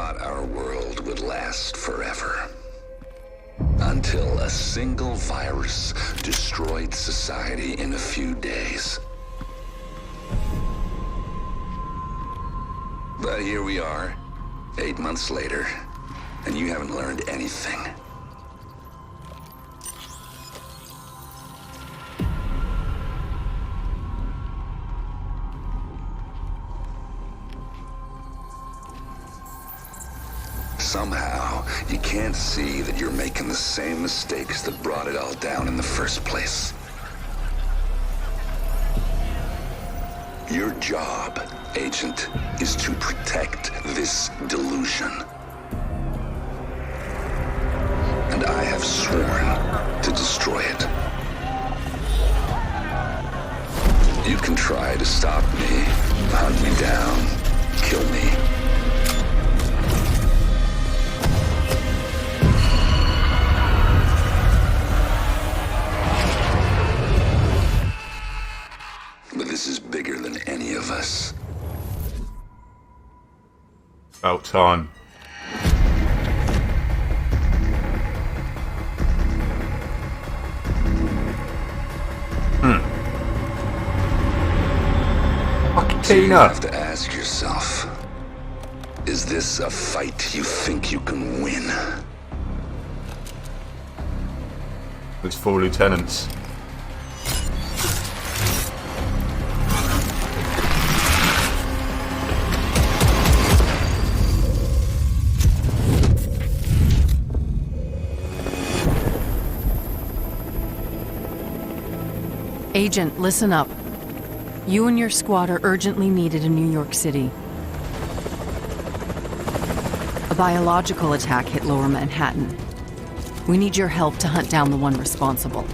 thought our world would last forever. Until a single virus destroyed society in a few days. But here we are, 8 months later, and you haven't learned anything. Somehow, you can't see that you're making the same mistakes that brought it all down in the first place. Your job, Agent, is to protect this delusion. And I have sworn to destroy it. You can try to stop me, hunt me down, kill me. But this is bigger than any of us. About time. Fucking So you Tina. have to ask yourself, is this a fight you think you can win? There's 4 lieutenants. Agent, listen up. You and your squad are urgently needed in New York City. A biological attack hit Lower Manhattan. We need your help to hunt down the one responsible.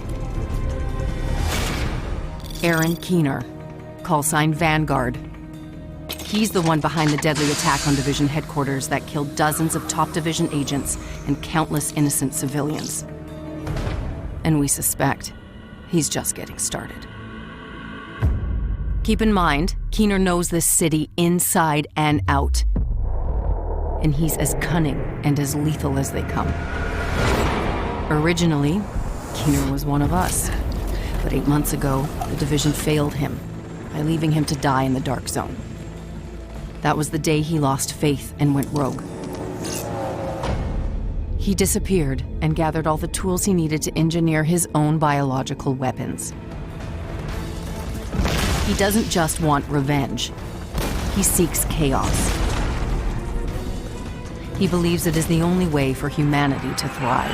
Aaron Keener, call sign Vanguard. He's the one behind the deadly attack on Division headquarters that killed dozens of top Division agents and countless innocent civilians. And we suspect he's just getting started. Keep in mind, Keener knows this city inside and out. And he's as cunning and as lethal as they come. Originally, Keener was one of us. But 8 months ago, the Division failed him by leaving him to die in the Dark Zone. That was the day he lost faith and went rogue. He disappeared and gathered all the tools he needed to engineer his own biological weapons. He doesn't just want revenge. He seeks chaos. He believes it is the only way for humanity to thrive.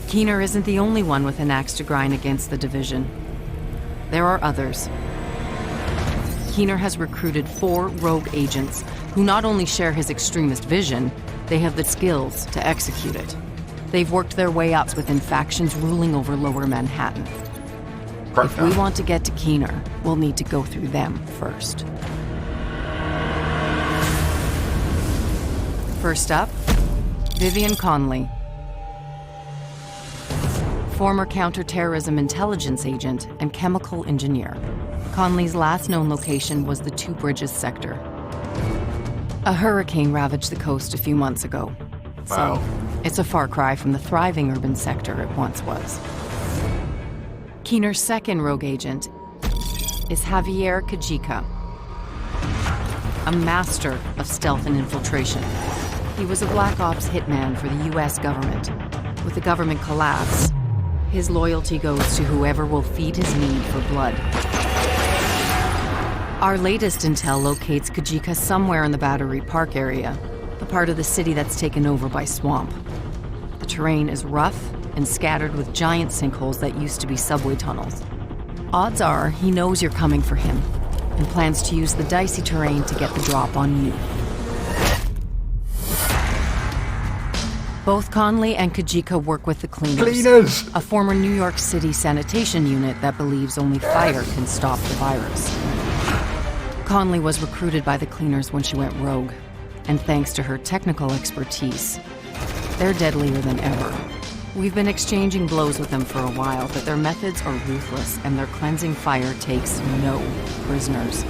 Keener isn't the only one with an axe to grind against the Division. There are others. Keener has recruited 4 rogue agents who not only share his extremist vision, they have the skills to execute it. They've worked their way up within factions ruling over Lower Manhattan. If we want to get to Keener, we'll need to go through them first. First up, Vivian Conley. Former counterterrorism intelligence agent and chemical engineer. Conley's last known location was the Two Bridges sector. A hurricane ravaged the coast a few months ago. Wow. So, it's a far cry from the thriving urban sector it once was. Keener's second rogue agent is Javier Kajika, a master of stealth and infiltration. He was a Black Ops hitman for the US government. With the government collapse, his loyalty goes to whoever will feed his need for blood. Our latest intel locates Kajika somewhere in the Battery Park area, the part of the city that's taken over by swamp. The terrain is rough and scattered with giant sinkholes that used to be subway tunnels. Odds are he knows you're coming for him and plans to use the dicey terrain to get the drop on you. Both Conley and Kajika work with the Cleaners, a former New York City sanitation unit that believes only fire can stop the virus. Conley was recruited by the Cleaners when she went rogue, and thanks to her technical expertise, they're deadlier than ever. We've been exchanging blows with them for a while, but their methods are ruthless and their cleansing fire takes no prisoners.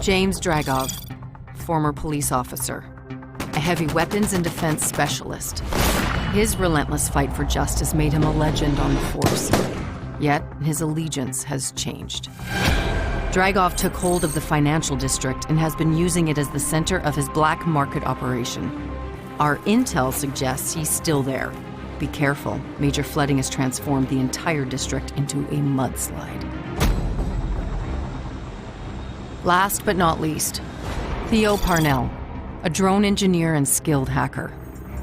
James Dragov, former police officer, a heavy weapons and defense specialist. His relentless fight for justice made him a legend on the force. Yet, his allegiance has changed. Dragov took hold of the financial district and has been using it as the center of his black market operation. Our intel suggests he's still there. Be careful, major flooding has transformed the entire district into a mudslide. Last but not least, Theo Parnell, a drone engineer and skilled hacker.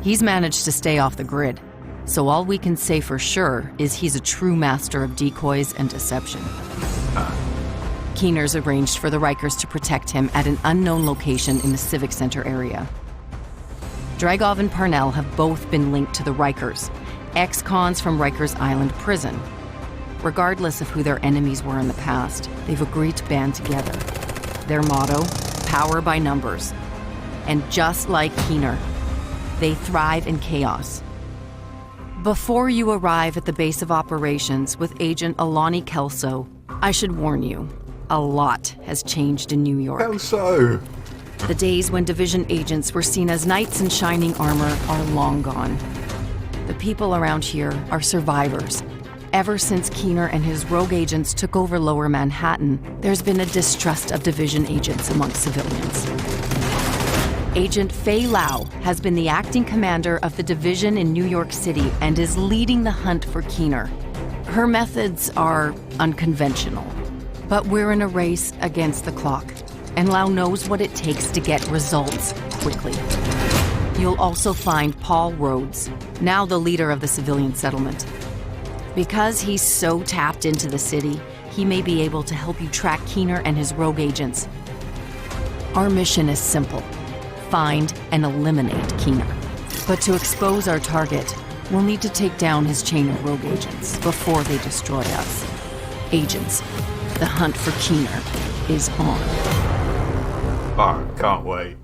He's managed to stay off the grid, so all we can say for sure is he's a true master of decoys and deception. Keener's arranged for the Rikers to protect him at an unknown location in the Civic Center area. Dragov and Parnell have both been linked to the Rikers, ex-cons from Rikers Island prison. Regardless of who their enemies were in the past, they've agreed to band together. Their motto, power by numbers. And just like Keener, they thrive in chaos. Before you arrive at the base of operations with Agent Alani Kelso, I should warn you, a lot has changed in New York. How so? The days when division agents were seen as knights in shining armor are long gone. The people around here are survivors. Ever since Keener and his rogue agents took over Lower Manhattan, there's been a distrust of division agents among civilians. Agent Fei Lau has been the acting commander of the division in New York City and is leading the hunt for Keener. Her methods are unconventional, but we're in a race against the clock, and Lau knows what it takes to get results quickly. You'll also find Paul Rhodes, now the leader of the civilian settlement. Because he's so tapped into the city, he may be able to help you track Keener and his rogue agents. Our mission is simple: find and eliminate Keener. But to expose our target, we'll need to take down his chain of rogue agents before they destroy us. Agents, the hunt for Keener is on. Fuck, can't wait.